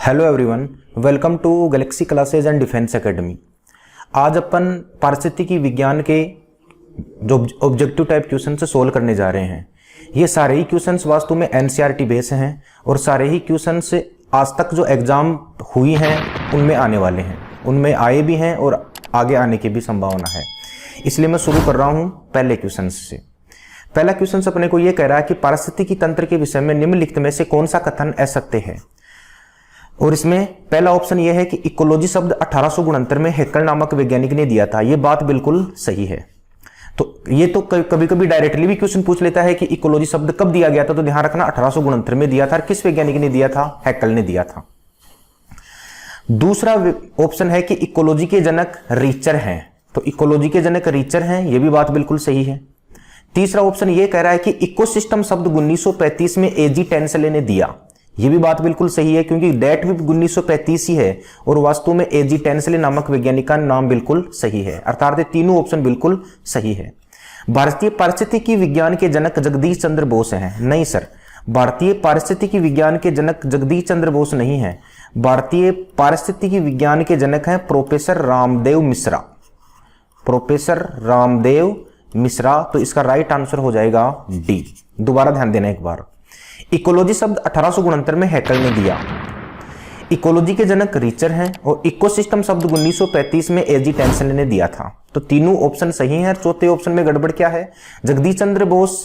Hello everyone, welcome to Galaxy Classes and Defence Academy. आज अपन पारिस्थितिकी विज्ञान के जो ऑब्जेक्टिव टाइप क्वेश्चन से सोल्व करने जा रहे हैं। ये सारे ही क्वेश्चंस वास्तव में एनसीईआरटी बेस हैं और सारे ही क्वेश्चंस आज तक जो एग्जाम हुई हैं उनमें आने वाले हैं, उनमें आए भी हैं और आगे आने की भी संभावना है। इसलिए मैं शुरू कर रहा हूँ पहले क्वेश्चन से। पहला क्वेश्चन अपने को ये कह रहा है कि पारिस्थितिकी तंत्र के विषय में निम्नलिखित में से कौन सा कथन असत्य है। और इसमें पहला ऑप्शन यह है कि इकोलॉजी शब्द 1869 में हैक्कल नामक वैज्ञानिक ने दिया था। यह बात बिल्कुल सही है। तो ये तो कभी कभी डायरेक्टली भी क्वेश्चन पूछ लेता है कि इकोलॉजी शब्द कब दिया गया था, तो ध्यान रखना 1869 में दिया था। किस वैज्ञानिक ने दिया था? हैक्कल ने दिया था। दूसरा ऑप्शन है कि इकोलॉजी के जनक रीचर हैं, तो इकोलॉजी के जनक रीचर हैं, यह भी बात बिल्कुल सही है। तीसरा ऑप्शन यह कह रहा है कि इकोसिस्टम शब्द 1935 में एजी टेंसले ने दिया। यह भी बात बिल्कुल सही है, क्योंकि डेट भी 1935 ही है और वास्तव में एजी टेंसले नामक वैज्ञानिक का नाम बिल्कुल सही है। अर्थात तीनों ऑप्शन बिल्कुल सही है। भारतीय पारिस्थितिकी विज्ञान के जनक जगदीश चंद्र बोस हैं? नहीं सर, भारतीय पारिस्थितिकी विज्ञान के जनक जगदीश चंद्र बोस नहीं है। भारतीय पारिस्थितिकी विज्ञान के जनक हैं प्रोफेसर रामदेव मिश्रा। प्रोफेसर रामदेव मिश्रा, तो इसका राइट आंसर हो जाएगा डी। दोबारा ध्यान देना एक बार। इकोलॉजी शब्द 1869 में हैक्कल ने दिया, इकोलॉजी के जनक रीचर हैं और इकोसिस्टम शब्द 1935 में एजी टेंसले ने दिया था। तो तीनों ऑप्शन सही हैं। चौथे ऑप्शन में गड़बड़ क्या है? जगदीश चंद्र बोस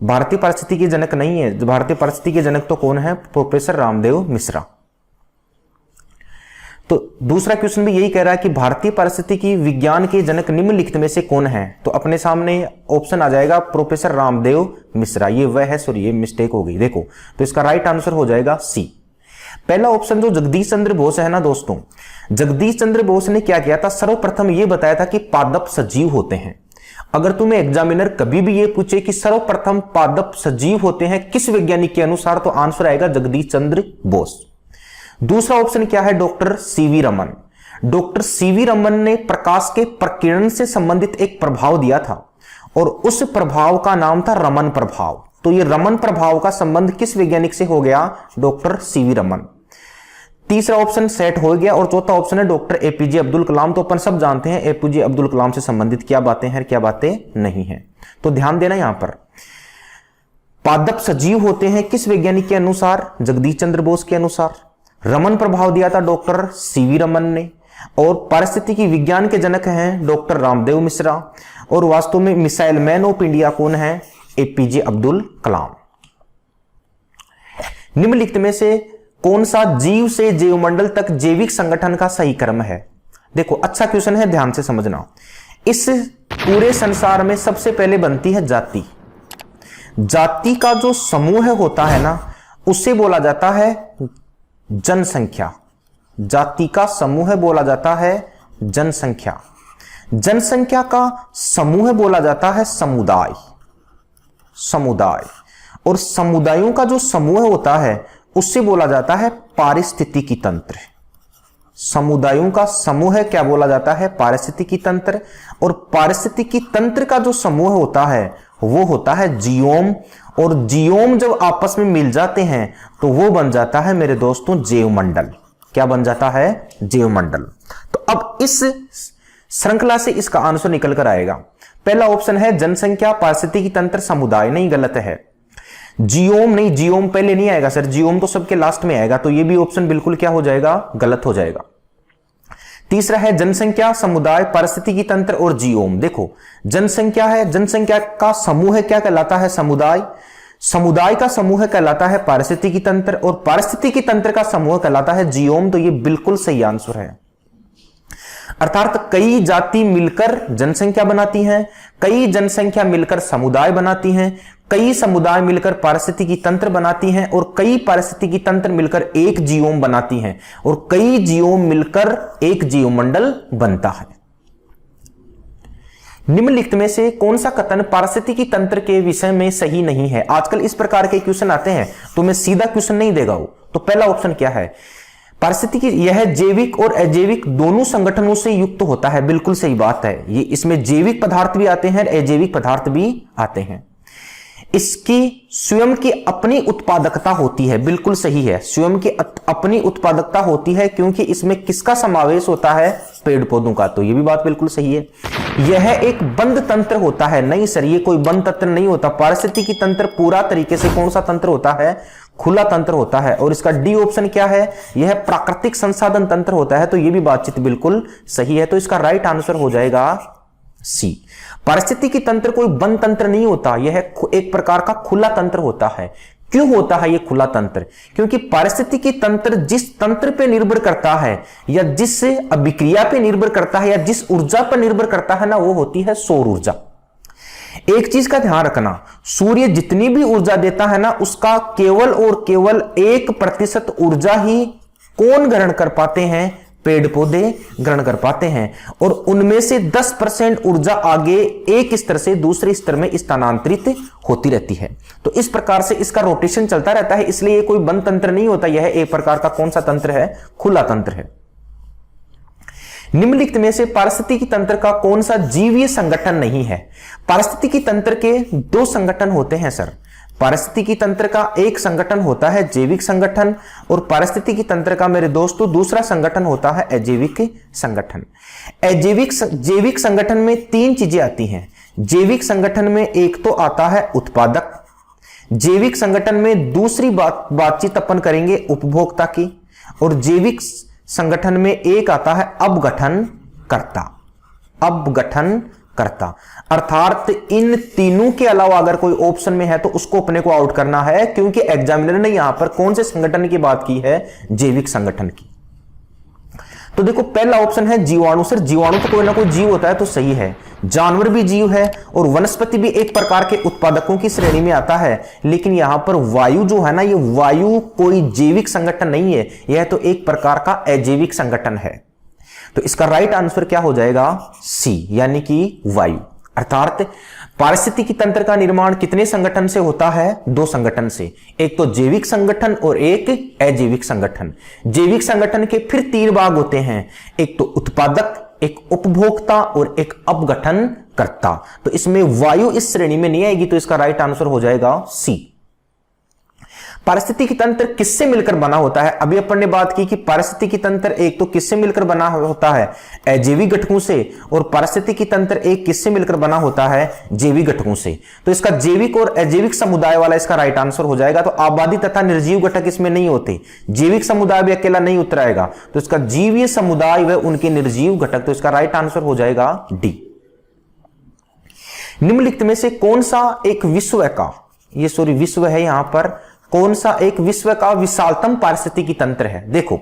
भारतीय पारिस्थितिकी के जनक नहीं है। भारतीय पारिस्थितिकी के जनक तो कौन है? प्रोफेसर रामदेव मिश्रा। तो दूसरा क्वेश्चन भी यही कह रहा है कि भारतीय पारिस्थितिकी विज्ञान के जनक निम्नलिखित में से कौन है? तो अपने सामने ऑप्शन आ जाएगा प्रोफेसर रामदेव मिश्रा। ये वह है, सॉरी ये मिस्टेक हो गई, देखो। तो इसका राइट आंसर हो जाएगा सी। पहला ऑप्शन जो जगदीश चंद्र बोस है ना दोस्तों, जगदीश चंद्र बोस ने क्या किया था? सर्वप्रथम ये बताया था कि पादप सजीव होते हैं। अगर तुम्हें एग्जामिनर कभी भी ये पूछे कि सर्वप्रथम पादप सजीव होते हैं किस वैज्ञानिक के अनुसार, तो आंसर आएगा जगदीश चंद्र बोस। दूसरा ऑप्शन क्या है? Doctor CV Raman. Doctor CV Raman ने प्रकाश के प्रकीर्णन से संबंधित एक प्रभाव दिया था और उस प्रभाव का नाम था रमन प्रभाव। तो ये रमन प्रभाव का संबंध किस वैज्ञानिक से हो गया? Doctor CV Raman. तीसरा ऑप्शन सेट हो गया और चौथा ऑप्शन है डॉक्टर एपीजे अब्दुल कलाम। तो अपन सब जानते हैं एपीजे अब्दुल कलाम से संबंधित क्या बातें हैं, क्या बातें नहीं है। तो ध्यान देना यहां पर, पादप सजीव होते हैं किस वैज्ञानिक के अनुसार? जगदीश चंद्र बोस के अनुसार। रमन प्रभाव दिया था डॉक्टर सीवी रमन ने और पारिस्थितिकी विज्ञान के जनक हैं डॉक्टर रामदेव मिश्रा और वास्तव में मिसाइल मैन ऑफ इंडिया कौन है? एपीजे अब्दुल कलाम। निम्नलिखित में से कौन सा जीव से जीवमंडल तक जैविक संगठन का सही क्रम है? देखो अच्छा क्वेश्चन है, ध्यान से समझना। इस पूरे संसार में सबसे पहले बनती है जाति। जाति का जो समूह होता है ना, उससे बोला जाता है जनसंख्या। जाति का समूह बोला जाता है जनसंख्या। जनसंख्या का समूह बोला जाता है समुदाय। समुदाय और समुदायों का जो समूह होता है उससे बोला जाता है पारिस्थितिकी तंत्र। समुदायों का समूह क्या बोला जाता है? पारिस्थितिकी तंत्र। और पारिस्थितिकी तंत्र का जो समूह होता है वो होता है जियोम। और जियोम जब आपस में मिल जाते हैं तो वो बन जाता है मेरे दोस्तों जैवमंडल। क्या बन जाता है? जैवमंडल। तो अब इस श्रृंखला से इसका आंसर निकल कर आएगा। पहला ऑप्शन है जनसंख्या, पारिस्थितिकी तंत्र, समुदाय। नहीं, गलत है। जियोम नहीं, जियोम पहले नहीं आएगा सर, जियोम तो सबके लास्ट में आएगा। तो ये भी ऑप्शन बिल्कुल क्या हो जाएगा? गलत हो जाएगा। तीसरा है जनसंख्या, समुदाय, पारिस्थितिकी तंत्र और जियोम। देखो जनसंख्या है, जनसंख्या का समूह क्या कहलाता है? समुदाय। समुदाय का समूह कहलाता है पारिस्थितिकी तंत्र और पारिस्थितिकी तंत्र का समूह कहलाता है जियोम। तो ये बिल्कुल सही आंसर है। अर्थात कई जाति मिलकर जनसंख्या बनाती हैं, कई जनसंख्या मिलकर समुदाय बनाती हैं, कई समुदाय मिलकर पारिस्थितिकी तंत्र बनाती हैं और कई पारिस्थितिकी तंत्र मिलकर एक जियोम बनाती हैं और कई जियोम मिलकर एक जीवमंडल बनता है। निम्नलिखित में से कौन सा कथन पारिस्थितिकी तंत्र के विषय में सही नहीं है? आजकल इस प्रकार के क्वेश्चन आते हैं तो मैं सीधा क्वेश्चन नहीं देगा वो। तो पहला ऑप्शन क्या है? पारिस्थितिकी यह जैविक और अजैविक दोनों संगठनों से युक्त होता है। बिल्कुल सही बात है। ये इसमें जैविक पदार्थ भी आते हैं, अजैविक पदार्थ भी आते हैं। इसकी स्वयं की अपनी उत्पादकता होती है। बिल्कुल सही है, स्वयं की अपनी उत्पादकता होती है, क्योंकि इसमें किसका समावेश होता है? पेड़ पौधों का। तो ये भी बात बिल्कुल सही है। यह एक बंद तंत्र होता है। नहीं सर, ये कोई बंद तंत्र नहीं होता। पारिस्थितिकी तंत्र पूरा तरीके से कौन सा तंत्र होता है? खुला तंत्र होता है। और इसका डी ऑप्शन क्या है? यह प्राकृतिक संसाधन तंत्र होता है। तो ये भी बातचीत बिल्कुल सही है। तो इसका राइट आंसर हो जाएगा सी। पारिस्थितिकी तंत्र कोई बंद तंत्र नहीं होता, यह एक प्रकार का खुला तंत्र होता है। क्यों होता है यह खुला तंत्र? क्योंकि पारिस्थितिकी तंत्र जिस तंत्र पे निर्भर करता है या जिस अभिक्रिया पे निर्भर करता है या जिस ऊर्जा पर निर्भर करता है ना, वो होती है सौर ऊर्जा। एक चीज का ध्यान रखना, सूर्य जितनी भी ऊर्जा देता है ना, उसका केवल और केवल 1% ऊर्जा ही कौन ग्रहण कर पाते हैं? पेड़ पौधे ग्रहण कर पाते हैं। और उनमें से 10% ऊर्जा आगे एक स्तर से दूसरे स्तर में स्थानांतरित होती रहती है। तो इस प्रकार से इसका रोटेशन चलता रहता है, इसलिए ये कोई बंद तंत्र नहीं होता। यह एक प्रकार का कौन सा तंत्र है? खुला तंत्र है। निम्नलिखित में से पारिस्थितिकी तंत्र का कौन सा जीवीय संगठन नहीं है? पारिस्थितिकी तंत्र के 2 संगठन होते हैं सर। पारिस्थितिकी तंत्र का एक संगठन होता है जैविक संगठन, और पारिस्थितिकी तंत्र का मेरे दोस्तों दूसरा संगठन होता है अजैविक संगठन। जैविक संगठन में 3 चीजें आती हैं। जैविक संगठन में एक तो आता है उत्पादक, जैविक संगठन में दूसरी बातचीत अपन करेंगे उपभोक्ता की, और जैविक संगठन में एक आता है अपघटनकर्ता। अपघटनकर्ता अर्थात इन तीनों के अलावा अगर कोई ऑप्शन में है तो उसको अपने को आउट करना है, क्योंकि एग्जामिनर ने यहां पर कौन से संगठन की बात की है? जैविक संगठन की। तो देखो पहला ऑप्शन है जीवाणु। सर जीवाणु तो कोई ना कोई जीव होता है, तो सही है। जानवर भी जीव है और वनस्पति भी एक प्रकार के उत्पादकों की श्रेणी में आता है। लेकिन यहां पर वायु जो है ना, ये वायु कोई जैविक संगठन नहीं है, यह तो एक प्रकार का अजैविक संगठन है। तो इसका राइट आंसर क्या हो जाएगा? सी, यानी कि वायु। अर्थात पारिस्थितिकी तंत्र का निर्माण कितने संगठन से होता है? 2 संगठन से, एक तो जैविक संगठन और एक अजैविक संगठन। जैविक संगठन के फिर 3 भाग होते हैं, एक तो उत्पादक, एक उपभोक्ता और एक अपघटनकर्ता। तो इसमें वायु इस श्रेणी में नहीं आएगी, तो इसका राइट आंसर हो जाएगा सी। पारिस्थितिकी तंत्र किससे मिलकर बना होता है? अभी अपन ने बात की कि पारिस्थितिकी तंत्र एक तो किससे मिलकर बना होता है? अजैविक घटकों से। और पारिस्थितिकी तंत्र एक किससे मिलकर बना होता है? जैविक घटकों से। तो इसका जैविक और अजैविक समुदाय वाला इसका राइट आंसर हो जाएगा। तो आबादी तथा निर्जीव घटक इसमें नहीं होते, जैविक समुदाय भी अकेला नहीं उतर आएगा। तो इसका जीवीय समुदाय व उनके निर्जीव घटक, तो इसका राइट आंसर हो जाएगा डी। निम्नलिखित में से कौन सा एक विश्व का, ये सॉरी विश्व है यहां पर, कौन सा एक विश्व का विशालतम पारिस्थितिकी तंत्र है? देखो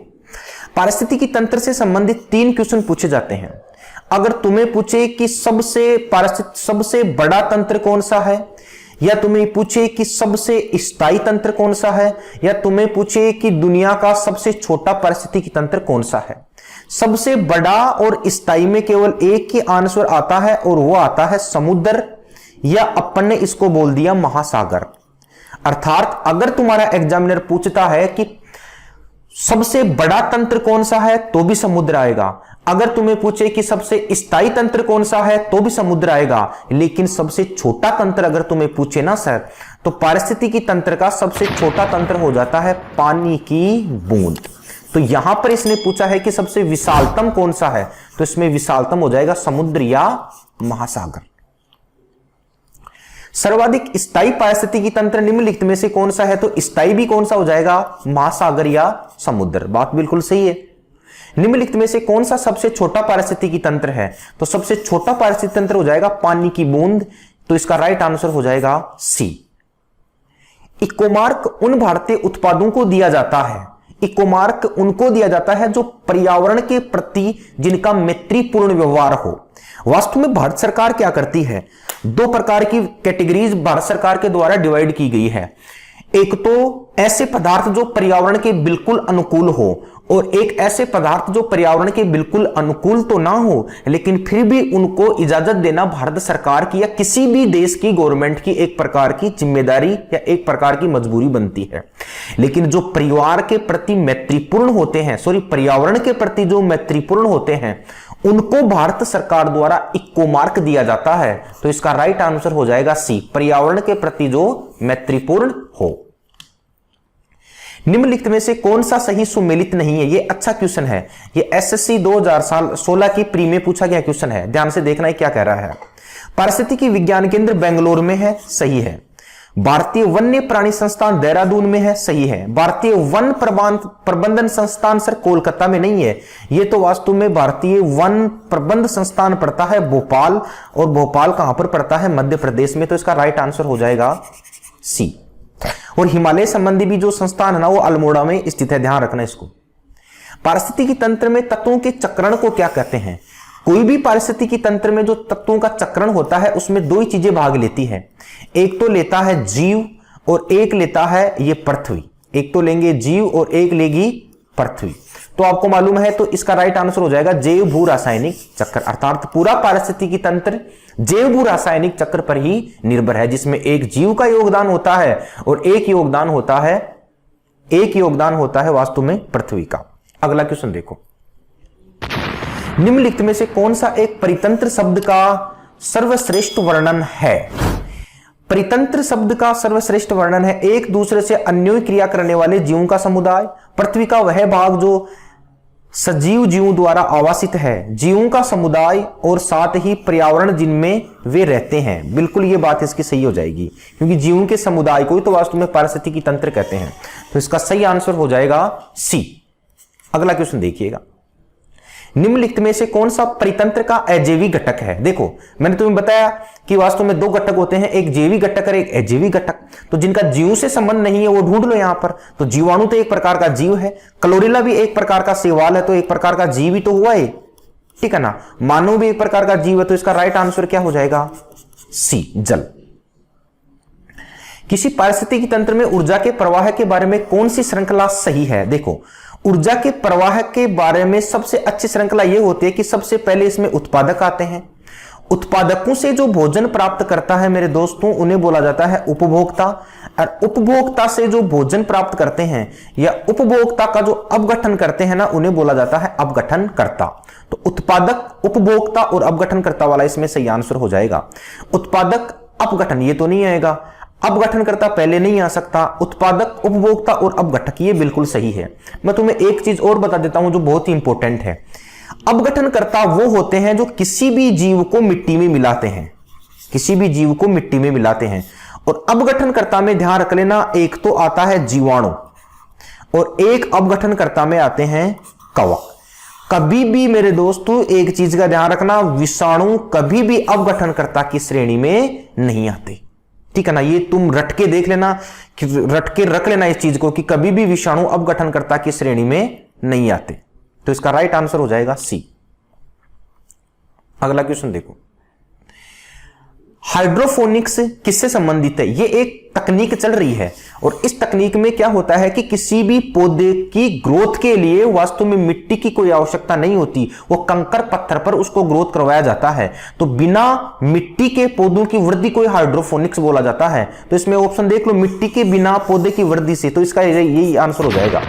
पारिस्थितिकी तंत्र से संबंधित 3 क्वेश्चन पूछे जाते हैं। अगर तुम्हें पूछे कि सबसे बड़ा तंत्र कौन सा है, या तुम्हें पूछे कि सबसे स्थायी तंत्र कौन सा है, या तुम्हें पूछे कि दुनिया का सबसे छोटा पारिस्थितिकी तंत्र कौन सा है, सबसे बड़ा और स्थायी में केवल एक ही आंसर आता है, और वो आता है समुद्र, या अपन ने इसको बोल दिया महासागर। अर्थात अगर तुम्हारा एग्जामिनर पूछता है कि सबसे बड़ा तंत्र कौन सा है, तो भी समुद्र आएगा। अगर तुम्हें पूछे कि सबसे स्थायी तंत्र कौन सा है, तो भी समुद्र आएगा। लेकिन सबसे छोटा तंत्र अगर तुम्हें पूछे ना सर, तो पारिस्थितिकी तंत्र का सबसे छोटा तंत्र हो जाता है पानी की बूंद। तो यहां पर इसने पूछा है कि सबसे विशालतम कौन सा है, तो इसमें विशालतम हो जाएगा समुद्र या महासागर। सर्वाधिक स्थायी पारिस्थितिकी तंत्र निम्नलिखित में से कौन सा है, तो स्थायी भी कौन सा हो जाएगा? महासागर या समुद्र। बात बिल्कुल सही है। निम्नलिखित में से कौन सा सबसे छोटा पारिस्थितिकी तंत्र है, तो सबसे छोटा पारिस्थितिकी तंत्र हो जाएगा पानी की बूंद। तो इसका राइट आंसर हो जाएगा सी। इकोमार्क उन भारतीय उत्पादों को दिया जाता है, इकोमार्क उनको दिया जाता है जो पर्यावरण के प्रति जिनका मैत्रीपूर्ण व्यवहार हो। वास्तव में भारत सरकार क्या करती है, 2 प्रकार की कैटेगरीज भारत सरकार के द्वारा डिवाइड की गई है। एक तो ऐसे पदार्थ जो पर्यावरण के बिल्कुल अनुकूल हो, और एक ऐसे पदार्थ जो पर्यावरण के बिल्कुल अनुकूल तो ना हो, लेकिन फिर भी उनको इजाजत देना भारत सरकार की या किसी भी देश की गवर्नमेंट की एक प्रकार की जिम्मेदारी या एक प्रकार की मजबूरी बनती है। लेकिन जो परिवार के प्रति मैत्रीपूर्ण होते हैं, पर्यावरण के प्रति जो मैत्रीपूर्ण होते हैं, उनको भारत सरकार द्वारा इको मार्क दिया जाता है। तो इसका राइट आंसर हो जाएगा सी, पर्यावरण के प्रति जो मैत्रीपूर्ण हो। निम्नलिखित में से कौन सा सही सुमेलित नहीं है? ये अच्छा क्वेश्चन है, ये एसएससी 2016 की प्री में पूछा गया क्वेश्चन है। ध्यान से देखना है क्या कह रहा है। पारिस्थितिकी विज्ञान केंद्र बेंगलोर में है, सही है। भारतीय वन्य प्राणी संस्थान देहरादून में है, सही है। भारतीय वन प्रबंधन संस्थान सर कोलकाता में नहीं है, ये तो वास्तव में भारतीय वन प्रबंध संस्थान पड़ता है भोपाल, और भोपाल कहां पर पड़ता है? मध्य प्रदेश में। तो इसका राइट आंसर हो जाएगा सी। और हिमालय संबंधी भी जो संस्थान है ना वो अल्मोड़ा में स्थित है, ध्यान रखना इसको। पारिस्थितिकी तंत्र में तत्वों के चक्रण को क्या कहते हैं? कोई भी पारिस्थितिकी तंत्र में जो तत्वों का चक्रण होता है उसमें दो ही चीजें भाग लेती है, एक तो लेता है जीव और एक लेता है ये पृथ्वी। एक तो लेंगे जीव और एक लेगी पृथ्वी। तो आपको मालूम है, तो इसका राइट आंसर हो जाएगा जैव भू रासायनिक चक्र, अर्थात पूरा पारिस्थितिकी तंत्र जैव भू रासायनिक चक्र पर ही निर्भर है, जिसमें एक जीव का योगदान होता है और एक योगदान होता है वास्तव में पृथ्वी का। अगला क्वेश्चन देखो, निम्नलिखित में से कौन सा एक परितंत्र शब्द का सर्वश्रेष्ठ वर्णन है? परितंत्र शब्द का सर्वश्रेष्ठ वर्णन है एक दूसरे से अन्योन्य क्रिया करने वाले जीवों का समुदाय, पृथ्वी का वह भाग जो सजीव जीवों द्वारा आवासित है, जीवों का समुदाय और साथ ही पर्यावरण जिनमें वे रहते हैं। बिल्कुल ये बात इसकी सही हो जाएगी, क्योंकि जीवों के समुदाय को ही तो वास्तव में पारिस्थितिकी तंत्र कहते हैं। तो इसका सही आंसर हो जाएगा सी। अगला क्वेश्चन देखिएगा, निम्नलिखित में से कौन सा परितंत्र का अजैवी घटक है? देखो मैंने तुम्हें बताया कि वास्तव में दो घटक होते हैं, एक जैवी घटक और एक अजैवी घटक। तो जिनका जीव से संबंध नहीं है वो ढूंढ लो यहां पर। तो जीवाणु तो एक प्रकार का जीव है, क्लोरेला भी एक प्रकार का शैवाल है, तो एक प्रकार का जीव ही तो हुआ है, ठीक है ना। मानव भी एक प्रकार का जीव है, तो इसका राइट आंसर क्या हो जाएगा? सी, जल। किसी पारिस्थितिकी तंत्र में ऊर्जा के प्रवाह के बारे में कौन सी श्रृंखला सही है? देखो ऊर्जा के प्रवाह के बारे में सबसे अच्छी श्रृंखला यह होती है कि सबसे पहले इसमें उत्पादक आते हैं, उत्पादकों से जो भोजन प्राप्त करता है मेरे दोस्तों उन्हें बोला जाता है उपभोक्ता, और उपभोक्ता से जो भोजन प्राप्त करते हैं या उपभोक्ता का जो अपघटन करते हैं ना उन्हें बोला जाता है अपघटनकर्ता। तो उत्पादक, उपभोक्ता और अपघटनकर्ता वाला इसमें सही आंसर हो जाएगा। उत्पादक अपघटन ये तो नहीं आएगा, अपघटनकर्ता पहले नहीं आ सकता, उत्पादक, उपभोक्ता और अपघटक ये बिल्कुल सही है। मैं तुम्हें एक चीज और बता देता हूं जो बहुत ही इंपॉर्टेंट है। अपघटनकर्ता वो होते हैं जो किसी भी जीव को मिट्टी में मिलाते हैं, किसी भी जीव को मिट्टी में मिलाते हैं। और अपघटनकर्ता में ध्यान रख लेना, एक तो आता है जीवाणु और एक अपघटनकर्ता में आते हैं कवक। कभी भी मेरे दोस्तों एक चीज का ध्यान रखना, विषाणु कभी भी अपघटनकर्ता की श्रेणी में नहीं आते, ठीक है ना। ये तुम रट के देख लेना, रट के रख लेना इस चीज को कि कभी भी विषाणु अपघटनकर्ता की श्रेणी में नहीं आते। तो इसका राइट आंसर हो जाएगा सी। अगला क्वेश्चन देखो, हाइड्रोफोनिक्स किससे संबंधित है? ये एक तकनीक चल रही है और इस तकनीक में क्या होता है कि किसी भी पौधे की ग्रोथ के लिए वास्तव में मिट्टी की कोई आवश्यकता नहीं होती, वो कंकर पत्थर पर उसको ग्रोथ करवाया जाता है। तो बिना मिट्टी के पौधों की वृद्धि को हाइड्रोफोनिक्स बोला जाता है। तो इसमें ऑप्शन देख लो, मिट्टी के बिना पौधे की वृद्धि से, तो इसका यही आंसर हो जाएगा।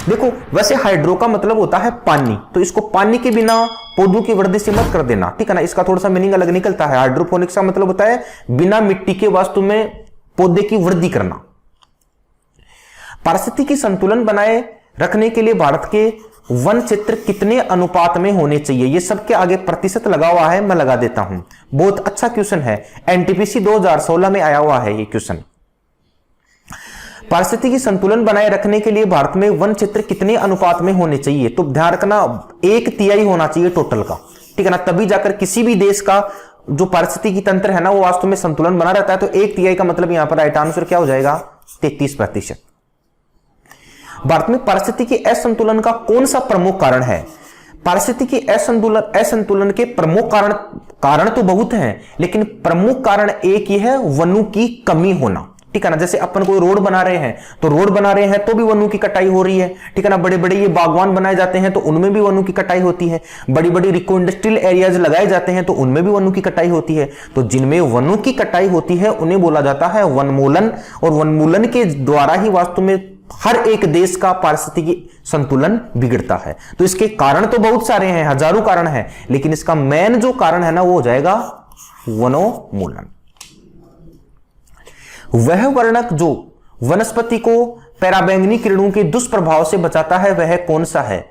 देखो वैसे हाइड्रो का मतलब होता है पानी, तो इसको पानी के बिना पौधों की वृद्धि से मत कर देना, ठीक है ना। इसका थोड़ा सा मीनिंग अलग निकलता है। हाइड्रोपोनिक्स का मतलब होता है बिना मिट्टी के वास्तु में पौधे की वृद्धि करना। पारिस्थितिकी संतुलन बनाए रखने के लिए भारत के वन क्षेत्र कितने अनुपात में होने चाहिए? ये सबके आगे प्रतिशत लगा हुआ है, मैं लगा देता हूं। बहुत अच्छा क्वेश्चन है, एनटीपीसी 2016 में आया हुआ है ये क्वेश्चन। पारिस्थितिकी संतुलन बनाए रखने के लिए भारत में वन क्षेत्र कितने अनुपात में होने चाहिए? तो ध्यान रखना 1/3 होना चाहिए टोटल का, ठीक है ना। तभी जाकर किसी भी देश का जो पारिस्थितिकी तंत्र है ना वो वास्तव में संतुलन बना रहता है। तो 1/3 का मतलब यहां पर राइट आंसर क्या हो जाएगा? 33%। भारत में पारिस्थितिकी असंतुलन का कौन सा प्रमुख कारण है? पारिस्थितिकी असंतुलन के प्रमुख कारण तो बहुत हैं, लेकिन प्रमुख कारण एक ही है, वनों की कमी होना, ठीक है ना। जैसे अपन कोई रोड बना रहे हैं तो रोड बना रहे हैं तो भी वनों की कटाई हो रही है, ठीक है ना। बड़े बड़े ये बागवान बनाए जाते हैं तो उनमें भी वनों की कटाई होती है। बड़ी बड़ी रिको इंडस्ट्रियल एरियाज लगाए जाते हैं तो उनमें भी वनों की कटाई होती है। तो जिनमें वनों की कटाई होती है उन्हें बोला जाता है वनमूलन, और वनमूलन के द्वारा ही वास्तव में हर एक देश का पारिस्थितिकी संतुलन बिगड़ता है। तो इसके कारण तो बहुत सारे हैं, हजारों कारण हैं, लेकिन इसका मेन जो कारण है ना वो हो जाएगा वनोन्मूलन। वह वर्णक जो वनस्पति को पराबैंगनी किरणों के दुष्प्रभाव से बचाता है वह कौन सा है?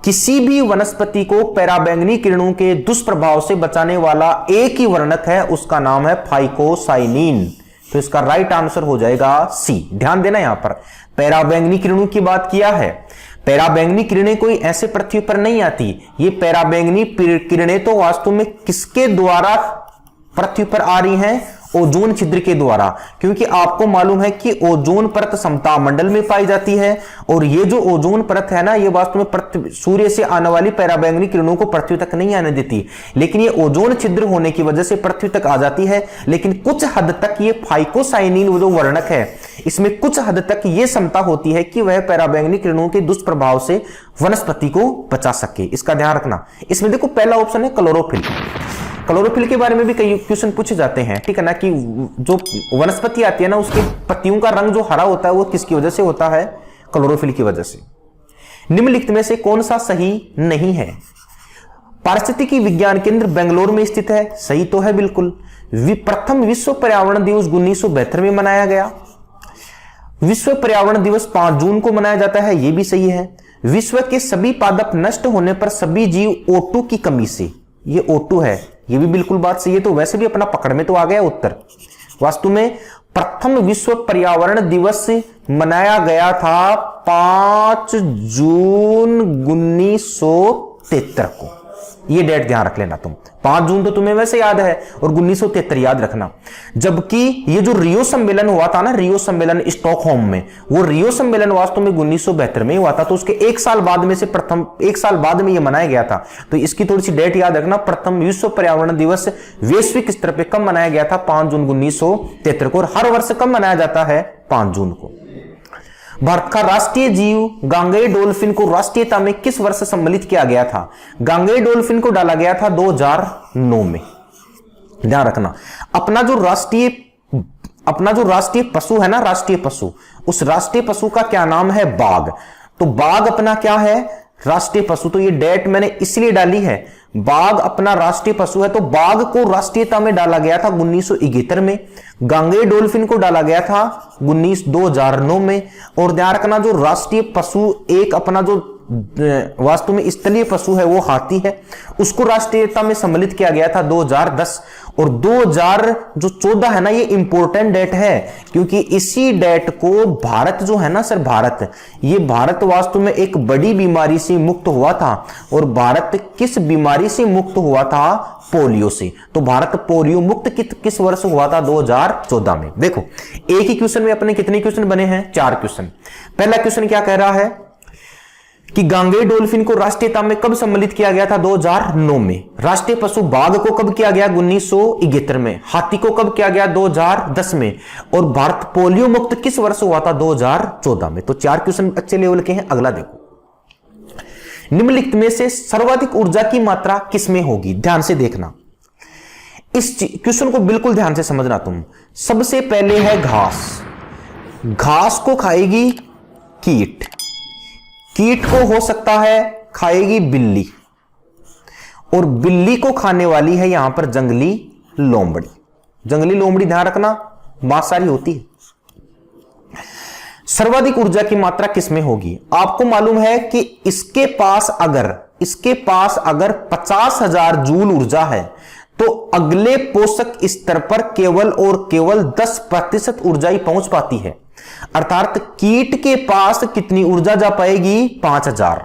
किसी भी वनस्पति को पराबैंगनी किरणों के दुष्प्रभाव से बचाने वाला एक ही वर्णक है, उसका नाम है फाइकोसाइनिन। तो इसका राइट आंसर हो जाएगा सी। ध्यान देना, यहां पर पराबैंगनी किरणों की बात किया है। पराबैंगनी किरणें कोई ऐसे पृथ्वी पर नहीं आती, ये पराबैंगनी किरणें तो वास्तव में किसके द्वारा पृथ्वी पर आ रही हैं? ओजोन छिद्र के द्वारा, क्योंकि आपको मालूम है कि ओजोन परत समताप मंडल में पाई जाती है, और ये जो ओजोन परत है ना, ये वास्तव में सूर्य से आने वाली पराबैंगनी किरणों को पृथ्वी तक नहीं आने देती, लेकिन ये ओजोन छिद्र होने की वजह से पृथ्वी तक आ जाती है। लेकिन कुछ हद तक ये फाइकोसाइनिन जो वर्णक है, इसमें कुछ हद तक ये क्षमता होती है कि वह पराबैंगनी किरणों के दुष्प्रभाव से वनस्पति को बचा सके। इसका ध्यान रखना। इसमें देखो पहला ऑप्शन है क्लोरोफिल। क्लोरोफिल के बारे में भी कई क्वेश्चन पूछे जाते हैं, ठीक है ना, कि जो वनस्पति आती है ना उसके पत्तियों का रंग जो हरा होता है वो किसकी वजह से होता है? क्लोरोफिल की वजह से। निम्नलिखित में से कौन सा सही नहीं है? पारिस्थितिकी विज्ञान केंद्र बेंगलोर में स्थित है, सही तो है बिल्कुल। प्रथम विश्व पर्यावरण दिवस 1972 में मनाया गया। विश्व पर्यावरण दिवस 5 जून को मनाया जाता है, यह भी सही है। विश्व के सभी पादप नष्ट होने पर सभी जीव O2 की कमी से, ये O2 है, ये भी बिल्कुल बात सही है। तो वैसे भी अपना पकड़ में तो आ गया उत्तर। वास्तव में प्रथम विश्व पर्यावरण दिवस मनाया गया था 5 जून 1973 को। ये डेट ध्यान रख लेना तुम। 5 जून तो तुम्हें वैसे याद है, और 1973 याद रखना। जबकि ये जो रियो सम्मेलन हुआ था ना, रियो सम्मेलन स्टॉकहोम में, वो रियो सम्मेलन वास्तव में 1972 में हुआ था। तो उसके एक साल बाद में ये मनाया गया था। तो इसकी थोड़ी सी डेट याद रखना। प्रथम विश्व पर्यावरण दिवस वैश्विक स्तर पर कब मनाया गया था? 5 जून 1973 को। और हर वर्ष कब मनाया जाता है? 5 जून को। भारत का राष्ट्रीय जीव गांगेय डॉल्फिन को राष्ट्रीयता में किस वर्ष सम्मिलित किया गया था? गांगेय डॉल्फिन को डाला गया था 2009 में। ध्यान रखना। अपना जो राष्ट्रीय पशु है ना, राष्ट्रीय पशु, उस राष्ट्रीय पशु का क्या नाम है? बाघ। तो बाघ अपना क्या है? राष्ट्रीय पशु। तो ये डेट मैंने इसलिए डाली है, बाघ अपना राष्ट्रीय पशु है, तो बाघ को राष्ट्रीयता में डाला गया था 1971 में। गांगेय डॉल्फिन को डाला गया था 2009 में। और ध्यान रखना, जो राष्ट्रीय पशु एक अपना जो वास्तव में स्थलीय पशु है वो हाथी है, उसको राष्ट्रीयता में सम्मिलित किया गया था 2010। और 2014 है ना, ये इंपॉर्टेंट डेट है, क्योंकि इसी डेट को भारत जो है ना सर, भारत वास्तव में एक बड़ी बीमारी से मुक्त हुआ था। और भारत किस बीमारी से मुक्त हुआ था? पोलियो से। तो भारत पोलियो मुक्त किस वर्ष हुआ था? 2014 में। देखो एक ही क्वेश्चन में अपने कितने क्वेश्चन बने हैं? 4 क्वेश्चन। पहला क्वेश्चन क्या कह रहा है कि गांगेय डॉल्फिन को राष्ट्रीयता में कब सम्मिलित किया गया था? 2009 में। राष्ट्रीय पशु बाघ को कब किया गया? 1971 में। हाथी को कब किया गया? 2010 में। और भारत पोलियो मुक्त किस वर्ष हुआ था? 2014 में। तो 4 क्वेश्चन अच्छे लेवल के हैं। अगला देखो, निम्नलिखित में से सर्वाधिक ऊर्जा की मात्रा किसमें होगी? ध्यान से देखना, इस क्वेश्चन को बिल्कुल ध्यान से समझना तुम। सबसे पहले है घास। घास को खाएगी कीट। कीट को हो सकता है खाएगी बिल्ली, और बिल्ली को खाने वाली है यहां पर जंगली लोमड़ी। जंगली लोमड़ी ध्यान रखना मांसाहारी होती है। सर्वाधिक ऊर्जा की मात्रा किसमें होगी? आपको मालूम है कि इसके पास अगर 50,000 जूल ऊर्जा है, तो अगले पोषक स्तर पर केवल और केवल 10% ऊर्जा ही पहुंच पाती है। अर्थात कीट के पास कितनी ऊर्जा जा पाएगी? 5,000।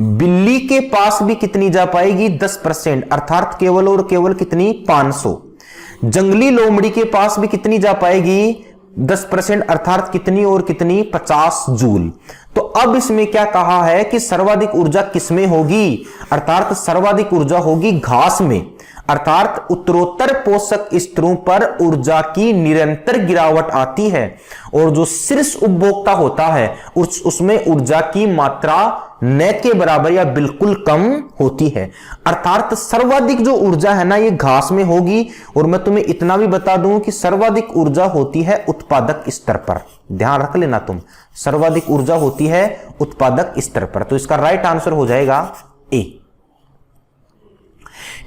बिल्ली के पास भी कितनी जा पाएगी? 10%, अर्थात केवल और केवल कितनी? 500। जंगली लोमड़ी के पास भी कितनी जा पाएगी? 10%, अर्थात कितनी और कितनी? 50 जूल। तो अब इसमें क्या कहा है कि सर्वाधिक ऊर्जा किसमें होगी? अर्थात सर्वाधिक ऊर्जा होगी घास में। अर्थात उत्तरोत्तर पोषक स्तरों पर ऊर्जा की निरंतर गिरावट आती है, और जो शीर्ष उपभोक्ता होता है उसमें ऊर्जा की मात्रा न के बराबर या बिल्कुल कम होती है। अर्थात सर्वाधिक जो ऊर्जा है ना ये घास में होगी। और मैं तुम्हें इतना भी बता दूं कि सर्वाधिक ऊर्जा होती है उत्पादक स्तर पर, ध्यान रख लेना तुम, सर्वाधिक ऊर्जा होती है उत्पादक स्तर पर। तो इसका राइट आंसर हो जाएगा ए।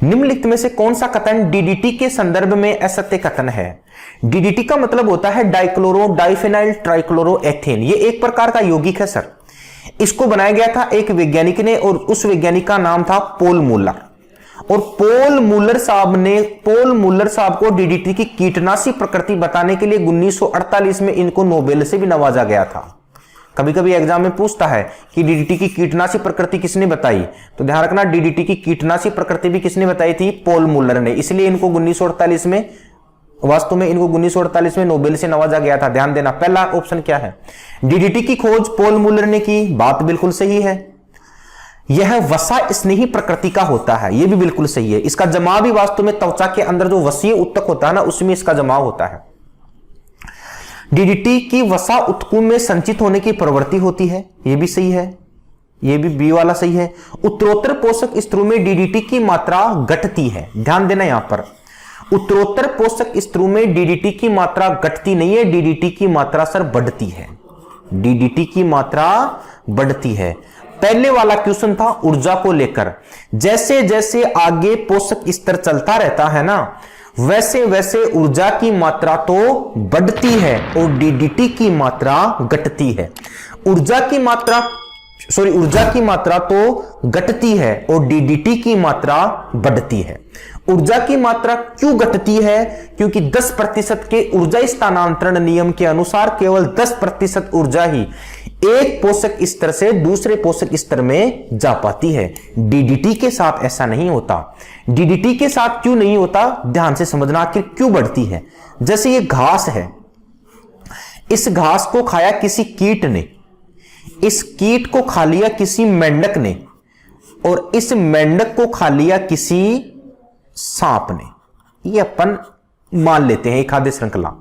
निम्नलिखित में से कौन सा कथन डीडीटी के संदर्भ में असत्य कथन है? डीडीटी का मतलब होता है डाइक्लोरो डाइफेनाइल ट्राइक्लोरो एथेन। ये एक प्रकार का यौगिक है सर। इसको बनाया गया था एक वैज्ञानिक ने और उस वैज्ञानिक का नाम था पोल मूलर। और पोल मूलर साहब को डीडीटी की कीटनाशी प्रकृति बताने के लिए 1948 में इनको नोबेल से भी नवाजा गया था। कभी कभी एग्जाम में पूछता है कि डीडीटी की कीटनाशी प्रकृति किसने बताई, तो ध्यान रखना डीडीटी की कीटनाशी प्रकृति भी किसने बताई थी? पोल मूलर ने। इसलिए इनको 1948 में, वास्तव में इनको 1948 में नोबेल से नवाजा गया था। ध्यान देना, पहला ऑप्शन क्या है? डीडीटी की खोज पोल मूलर ने की, बात बिल्कुल सही है। यह वसा स्नेही प्रकृति का होता है, यह भी बिल्कुल सही है। इसका जमाव भी वास्तव में त्वचा के अंदर जो वसीय उत्तक होता है ना, उसमें इसका जमाव होता है। डीडीटी की वसा उत्कुम में संचित होने की प्रवृत्ति होती है, यह भी सही है, यह भी बी वाला सही है। उत्तरोत्तर पोषक स्तरों में डीडीटी की मात्रा घटती है। ध्यान देना यहां पर, उत्तरोत्तर पोषक स्तरों में डीडीटी की मात्रा घटती नहीं है, डीडीटी की मात्रा सर बढ़ती है। डीडीटी की मात्रा बढ़ती है। पहले वाला क्वेश्चन था ऊर्जा को लेकर। जैसे जैसे आगे पोषक स्तर चलता रहता है ना, वैसे वैसे ऊर्जा की मात्रा तो बढ़ती है और डीडीटी की मात्रा घटती है। ऊर्जा की मात्रा तो घटती है और डीडीटी की मात्रा बढ़ती है। ऊर्जा की मात्रा क्यों घटती है? क्योंकि 10% के ऊर्जा स्थानांतरण नियम के अनुसार केवल 10% ऊर्जा ही एक पोषक स्तर से दूसरे पोषक स्तर में जा पाती है। डीडीटी के साथ ऐसा नहीं होता। डीडीटी के साथ क्यों नहीं होता, ध्यान से समझना आखिर क्यों बढ़ती है। जैसे ये घास है, इस घास को खाया किसी कीट ने, इस कीट को खा लिया किसी मेंढक ने, और इस मेंढक को खा लिया किसी सांप ने। ये अपन मान लेते हैं एक खाद्य श्रृंखला।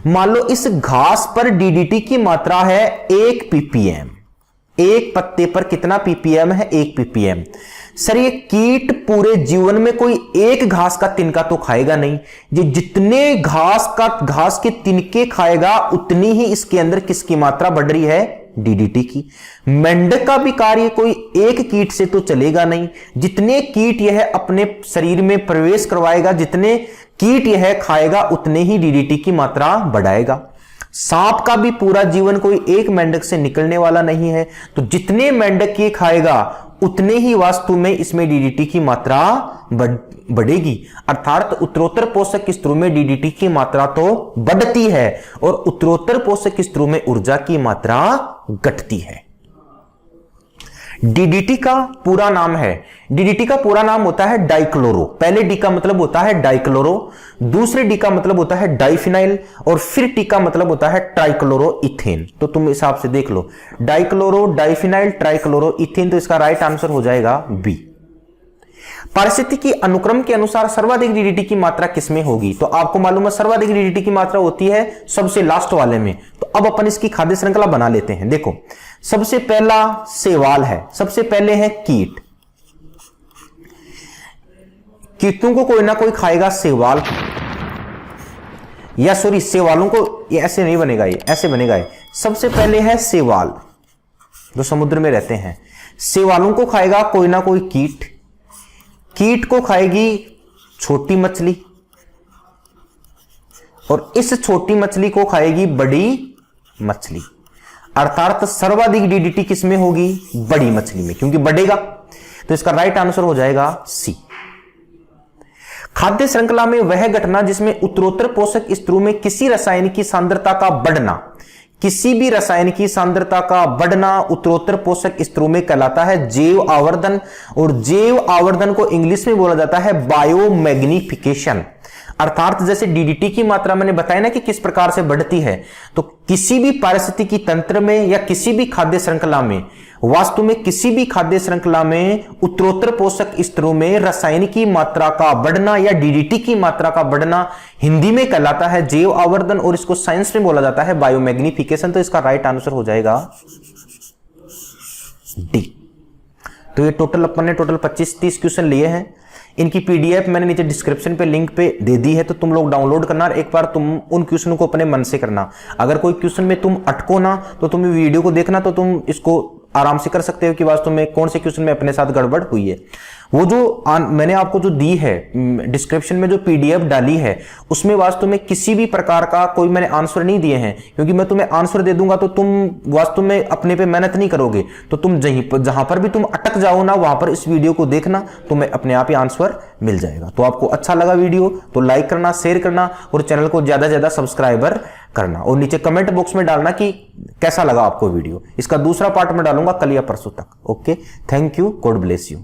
मान लो इस घास पर डीडीटी की मात्रा है 1 ppm। एक पत्ते पर कितना ppm है? 1 ppm। सर ये कीट पूरे जीवन में कोई एक घास का तिनका तो खाएगा नहीं। ये जितने घास के तिनके खाएगा उतनी ही इसके अंदर किसकी मात्रा बढ़ रही है? डीडीटी की। मेंढक का भी कार्य कोई एक कीट से तो चलेगा नहीं। जितने कीट यह अपने शरीर में प्रवेश करवाएगा, जितने कीट यह खाएगा, उतने ही डीडीटी की मात्रा बढ़ाएगा। सांप का भी पूरा जीवन कोई एक मेंढक से निकलने वाला नहीं है। तो जितने मेंढक ये खाएगा उतने ही वास्तु में इसमें डीडीटी की मात्रा बढ़ेगी। अर्थात उत्तरोत्तर पोषक स्तरों में डीडीटी की मात्रा तो बढ़ती है और उत्तरोत्तर पोषक स्तरों में ऊर्जा की मात्रा घटती है। डीडीटी का पूरा नाम है, डीडीटी का पूरा नाम होता है डाइक्लोरो। पहले डी का मतलब होता है डाइक्लोरो, दूसरे डी का मतलब होता है डाइफिनाइल, और फिर टी का मतलब होता है ट्राइक्लोरो इथेन। तो तुम हिसाब से देख लो, डाइक्लोरो डाइफिनाइल ट्राइक्लोरो इथेन। तो इसका राइट आंसर हो जाएगा बी। पारिस्थितिकी अनुक्रम के अनुसार सर्वाधिक डीडीटी की मात्रा किसमें होगी? तो आपको मालूम है सर्वाधिक डीडीटी की मात्रा होती है सबसे लास्ट वाले में। तो अब अपन इसकी खाद्य श्रृंखला बना लेते हैं। देखो, सबसे पहला शैवाल है, सबसे पहले है कीट। कीटों को कोई ना कोई खाएगा, शैवाल, या सॉरी शैवालों को, ये ऐसे नहीं बनेगा, ये ऐसे बनेगा। ये सबसे पहले है शैवाल जो समुद्र में रहते हैं। शैवालों को खाएगा कोई ना कोई कीट, कीट को खाएगी छोटी मछली, और इस छोटी मछली को खाएगी बड़ी मछली। अर्थात सर्वाधिक डीडीटी किसमें होगी? बड़ी मछली में, क्योंकि बढ़ेगा। तो इसका राइट आंसर हो जाएगा सी। खाद्य श्रृंखला में वह घटना जिसमें उत्तरोत्तर पोषक स्तरों में किसी रसायन की सांद्रता का बढ़ना, किसी भी रसायन की सांद्रता का बढ़ना उत्तरोत्तर पोषक स्तरों में कहलाता है जैव आवर्धन। और जैव आवर्धन को इंग्लिश में बोला जाता है बायोमैग्निफिकेशन। अर्थात जैसे डीडीटी की मात्रा मैंने बताया ना कि किस प्रकार से बढ़ती है, तो किसी भी पारिस्थितिकी तंत्र में या किसी भी खाद्य श्रृंखला में, वास्तु में किसी भी खाद्य श्रृंखला में उत्तरोत्तर पोषक स्तरों में रसायन की मात्रा का बढ़ना या डीडीटी की मात्रा का बढ़ना हिंदी में कहलाता है जैव आवर्धन, और इसको साइंस में बोला जाता है बायोमैग्निफिकेशन। तो इसका राइट आंसर हो जाएगा डी। तो ये टोटल अपन ने टोटल 25-30 क्वेश्चन लिए हैं। इनकी पीडीएफ मैंने नीचे डिस्क्रिप्शन पे लिंक पे दे दी है, तो तुम लोग डाउनलोड करना और एक बार तुम उन क्वेश्चन को अपने मन से करना। अगर कोई क्वेश्चन में तुम अटको ना तो तुम वीडियो को देखना, तो तुम इसको आराम से कर सकते हो कि वास्तव में कौन से क्वेश्चन में अपने साथ गड़बड़ हुई है। वो जो मैंने आपको जो दी है डिस्क्रिप्शन में जो पीडीएफ डाली है, उसमें वास्तव में किसी भी प्रकार का कोई मैंने आंसर नहीं दिए हैं, क्योंकि मैं तुम्हें आंसर दे दूंगा तो तुम वास्तव में अपने पे मेहनत नहीं करोगे। तो तुम जहां पर भी तुम अटक जाओ ना, वहां पर इस वीडियो को देखना, तुम्हें अपने आप ही आंसर मिल जाएगा। तो आपको अच्छा लगा वीडियो तो लाइक करना, शेयर करना और चैनल को ज्यादा से ज्यादा सब्सक्राइबर करना, और नीचे कमेंट बॉक्स में डालना कि कैसा लगा आपको वीडियो। इसका दूसरा पार्ट में डालूंगा कल या परसों तक। Okay, thank you, God bless you.